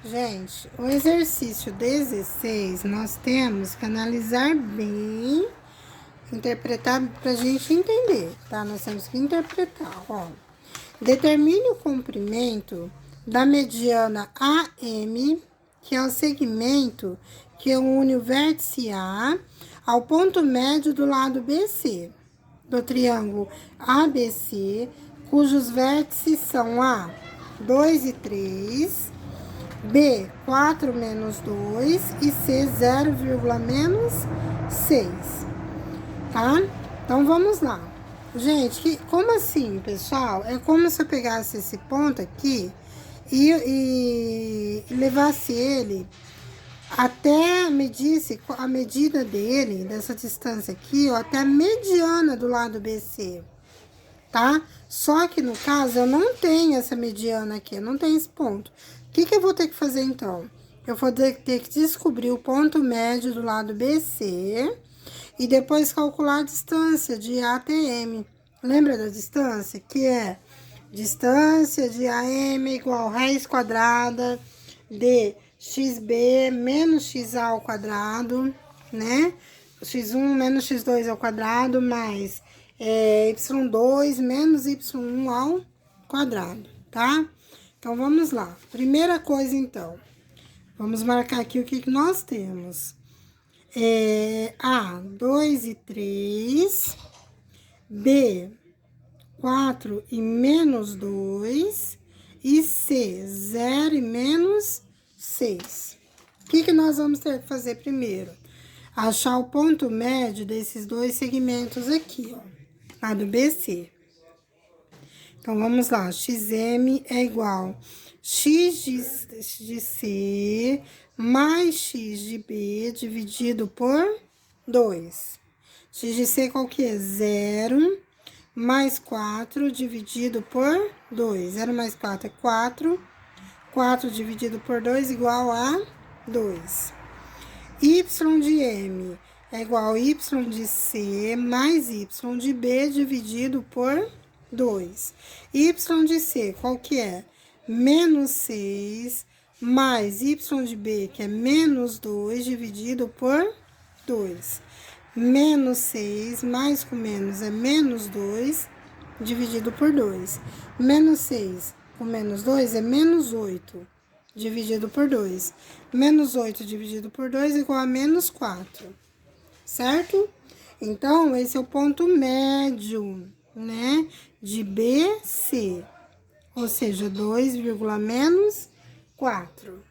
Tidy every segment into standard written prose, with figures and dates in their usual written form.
Gente, o exercício 16, nós temos que analisar bem, interpretar pra gente entender, tá? Nós temos que interpretar, ó. Determine o comprimento da mediana AM, que é o segmento que une o vértice A ao ponto médio do lado BC, do triângulo ABC, cujos vértices são A, 2 e 3, B, 4 menos 2 e C, 0, menos 6, tá? Então, vamos lá. Gente, como assim, pessoal? É como se eu pegasse esse ponto aqui e levasse ele até, medisse a medida dele, dessa distância aqui, ó, até a mediana do lado BC, tá? Só que no caso eu não tenho essa mediana aqui, eu não tenho esse ponto. O que eu vou ter que fazer então? Eu vou ter que descobrir o ponto médio do lado BC e depois calcular a distância de A até M. Lembra da distância? Que é distância de AM igual a raiz quadrada de xb menos xa ao quadrado, né? x1 menos x2 ao quadrado mais y2 menos y1 ao quadrado, tá? Então, vamos lá. Primeira coisa, então. Vamos marcar aqui o que nós temos. A, 2 e 3. B, 4 e menos 2. E C, 0 e menos 6. O que nós vamos ter que fazer primeiro? Achar o ponto médio desses dois segmentos aqui, ó. Lado BC. Então, vamos lá. XM é igual x de C mais x de B dividido por 2. X de C qual que é? 0 mais 4 dividido por 2. 0 mais 4 é 4. 4 dividido por 2 igual a 2. Y de M é igual a Y de C mais Y de B dividido por 2. Y de C, qual que é? Menos 6 mais Y de B, que é menos 2 dividido por 2. Menos 6 mais com menos é menos 2 dividido por 2. Menos 6 com menos 2 é menos 8 dividido por 2. Menos 8 dividido por 2 é igual a menos 4, certo? Então, esse é o ponto médio, né, de BC, ou seja, 2, menos 4.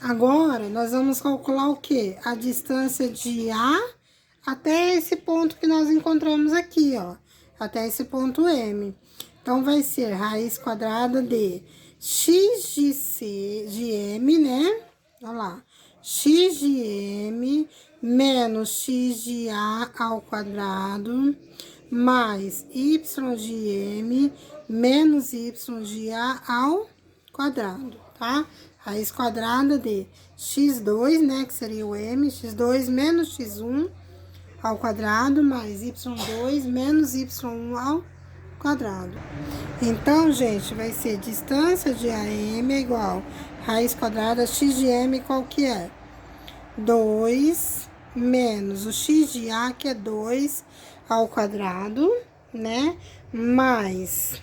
Agora, nós vamos calcular o quê? A distância de A até esse ponto que nós encontramos aqui, ó, até esse ponto M. Então, vai ser raiz quadrada de x de C, de M, né? Olha lá, x de M menos x de A ao quadrado, mais y de M menos y de A ao quadrado, tá? Raiz quadrada de x2, né, que seria o M, x2 menos x1 ao quadrado, mais y2 menos y1 ao quadrado. Então, gente, vai ser distância de AM é igual a raiz quadrada x de M, qual que é? 2 menos o x de A, que é 2 ao quadrado, né? Mais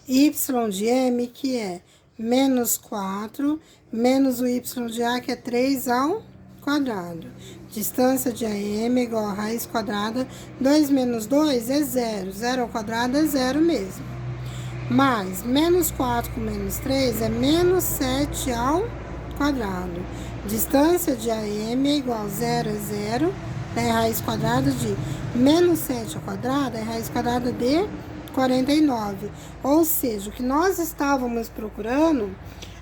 y de M, que é menos 4, menos o y de A, que é 3 ao quadrado. Distância de AM é igual a raiz quadrada, 2 menos 2 é 0, 0 ao quadrado é 0 mesmo. Mais, menos 4 com menos 3 é menos 7 ao quadrado. Distância de AM é igual a 0 é 0, né? Raiz quadrada de menos 7 ao quadrado é raiz quadrada de 49. Ou seja, o que nós estávamos procurando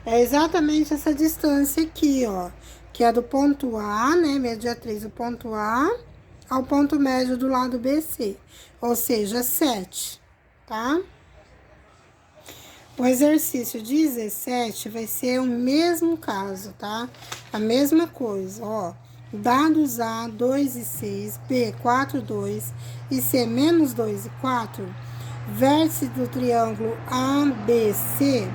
é exatamente essa distância aqui, ó, que é do ponto A, né, mediatriz do ponto A ao ponto médio do lado BC, ou seja, 7, tá? O exercício 17 vai ser o mesmo caso, tá? A mesma coisa, ó. Dados A, 2 e 6, B, 4, 2 e C, menos 2 e 4, vértice do triângulo ABC,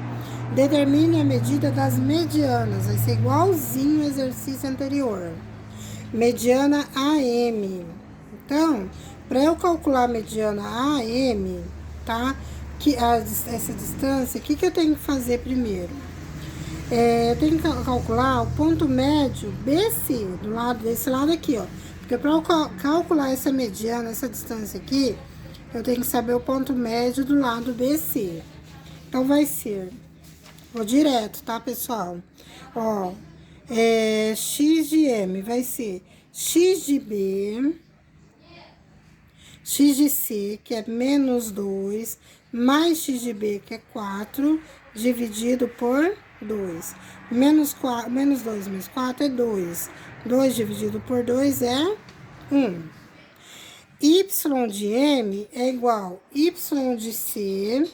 Determine a medida das medianas. Vai ser igualzinho ao exercício anterior. Mediana AM. Então, para eu calcular a mediana AM, tá? Essa distância, o que eu tenho que fazer primeiro? Eu tenho que calcular o ponto médio BC, desse lado aqui, ó. Porque para eu calcular essa mediana, essa distância aqui, eu tenho que saber o ponto médio do lado BC. Então, vai ser... Vou direto, tá, pessoal? Ó, x de M vai ser x de B, x de C, que é menos 2, mais x de B, que é 4, dividido por 2. Menos 2 menos 4 é 2. 2 dividido por 2 é 1. Y de M é igual a Y de C,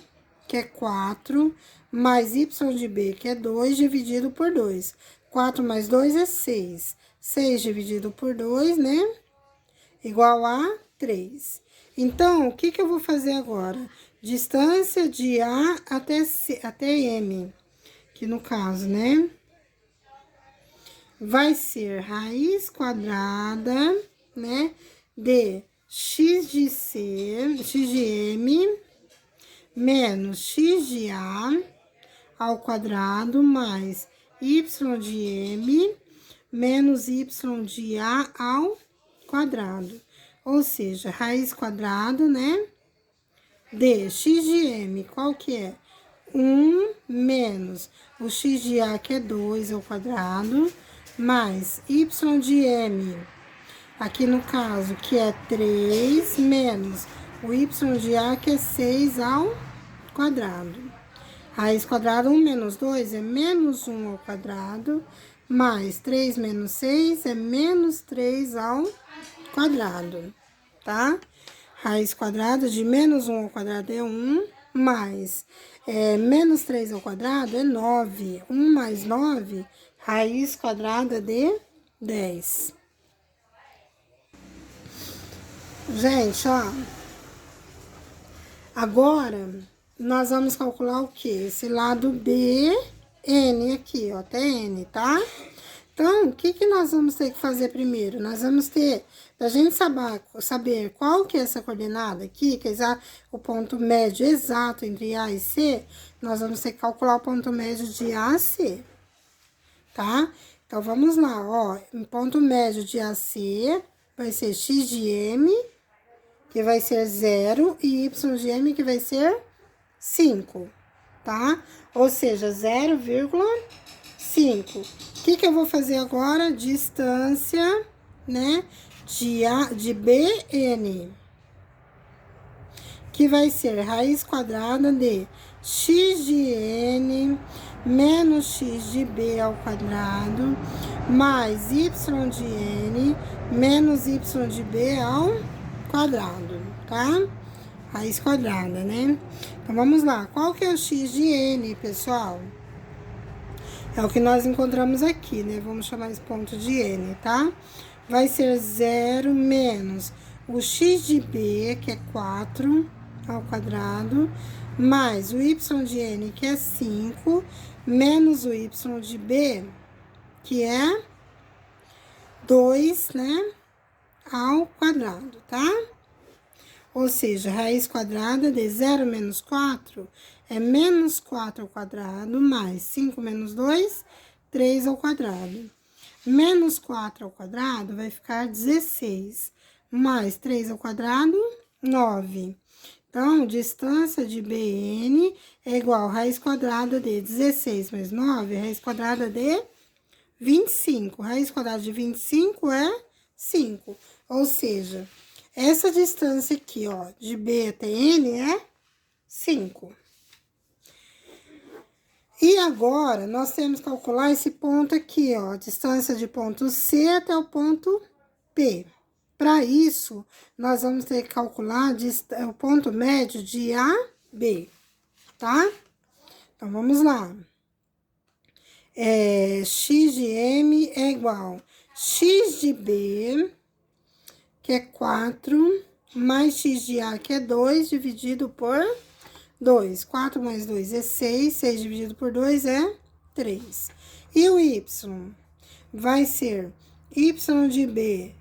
que é 4, mais Y de B, que é 2, dividido por 2. 4 mais 2 é 6. 6 dividido por 2, né? Igual a 3. Então, o que eu vou fazer agora? Distância de A até M, que no caso, né? Vai ser raiz quadrada, né? De x de C, x de M, menos x de A ao quadrado, mais y de M, menos y de A ao quadrado. Ou seja, raiz quadrada, né? De x de M, qual que é? 1 menos o x de A, que é 2 ao quadrado, mais y de M, aqui no caso, que é 3, menos o y de A, que é 6 ao quadrado. Raiz quadrada, 1 menos 2 é menos 1 ao quadrado, mais 3 menos 6 é menos 3 ao quadrado, tá? Raiz quadrada de menos 1 ao quadrado é 1, mais menos 3 ao quadrado é 9. 1 mais 9, raiz quadrada de 10. Gente, ó. Agora, nós vamos calcular o quê? Esse lado BN aqui, ó, até N, tá? Então, o que nós vamos ter que fazer primeiro? Nós vamos ter, pra gente saber qual que é essa coordenada aqui, que é o ponto médio exato entre A e C, nós vamos ter que calcular o ponto médio de A a C, tá? Então, vamos lá, ó, o ponto médio de AC vai ser x de M, que vai ser 0, e y de M, que vai ser 5, tá? Ou seja, 0,5. O que eu vou fazer agora? Distância, né, de BN, que vai ser raiz quadrada de x de N menos x de B ao quadrado, mais y de N menos y de B ao quadrado, tá? Raiz quadrada, né? Então, vamos lá. Qual que é o x de N, pessoal? É o que nós encontramos aqui, né? Vamos chamar esse ponto de N, tá? Vai ser 0 menos o x de B, que é 4 ao quadrado, mais o y de N, que é 5, menos o y de B, que é 2, né? Ao quadrado, tá? Ou seja, raiz quadrada de 0 menos 4 é menos 4 ao quadrado, mais 5 menos 2, 3 ao quadrado. Menos 4 ao quadrado vai ficar 16, mais 3 ao quadrado, 9. Então, distância de BN é igual a raiz quadrada de 16 mais 9, raiz quadrada de 25. Raiz quadrada de 25 é 5, ou seja, essa distância aqui, ó, de B até N é 5. E agora, nós temos que calcular esse ponto aqui, ó, a distância de ponto C até o ponto P. Para isso, nós vamos ter que calcular o ponto médio de A, B, tá? Então, vamos lá. X de M é igual a x de B, que é 4, mais x de A, que é 2, dividido por 2. 4 mais 2 é 6. 6 dividido por 2 é 3. E o y? Vai ser y de b,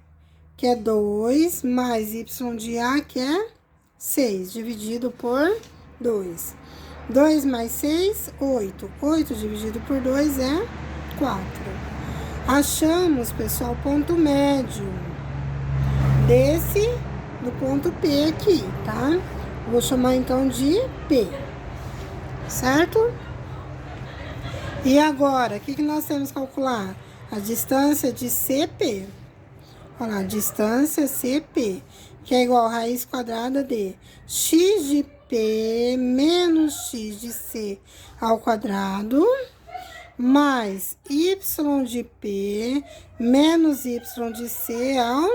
que é 2, mais y de a, que é 6, dividido por 2. 2 mais 6, 8. 8 dividido por 2 é 4. Achamos, pessoal, ponto médio do ponto P aqui, tá? Vou chamar, então, de P, certo? E agora, o que nós temos que calcular? A distância de CP. Olha lá, distância CP, que é igual a raiz quadrada de x de P menos x de C ao quadrado, mais y de P menos y de C ao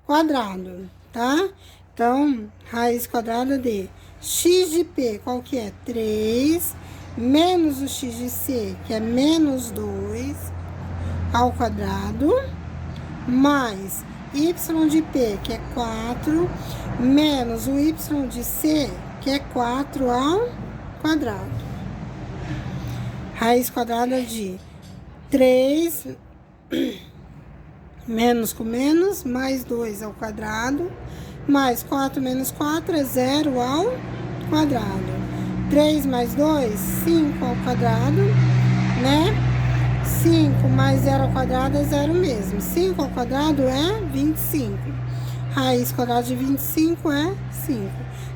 quadrado, tá? Então, raiz quadrada de x de P, qual que é? 3, menos o x de C, que é menos 2, ao quadrado, mais y de P, que é 4, menos o y de C, que é 4 ao quadrado. Raiz quadrada de 3, menos com menos, mais 2 ao quadrado, mais 4 menos 4 é 0 ao quadrado. 3 mais 2, 5 ao quadrado, né? 5 mais 0 ao quadrado é 0 mesmo. 5 ao quadrado é 25. Raiz quadrada de 25 é 5.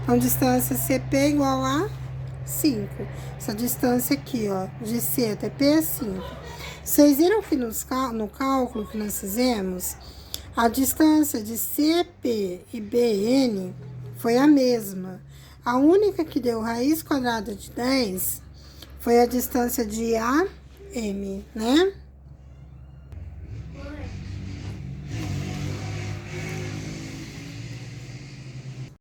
Então, distância CP é igual a 5. Essa distância aqui, ó, de C até P é 5. Vocês viram que no cálculo que nós fizemos, a distância de CP e BN foi a mesma. A única que deu raiz quadrada de 10 foi a distância de AM, né?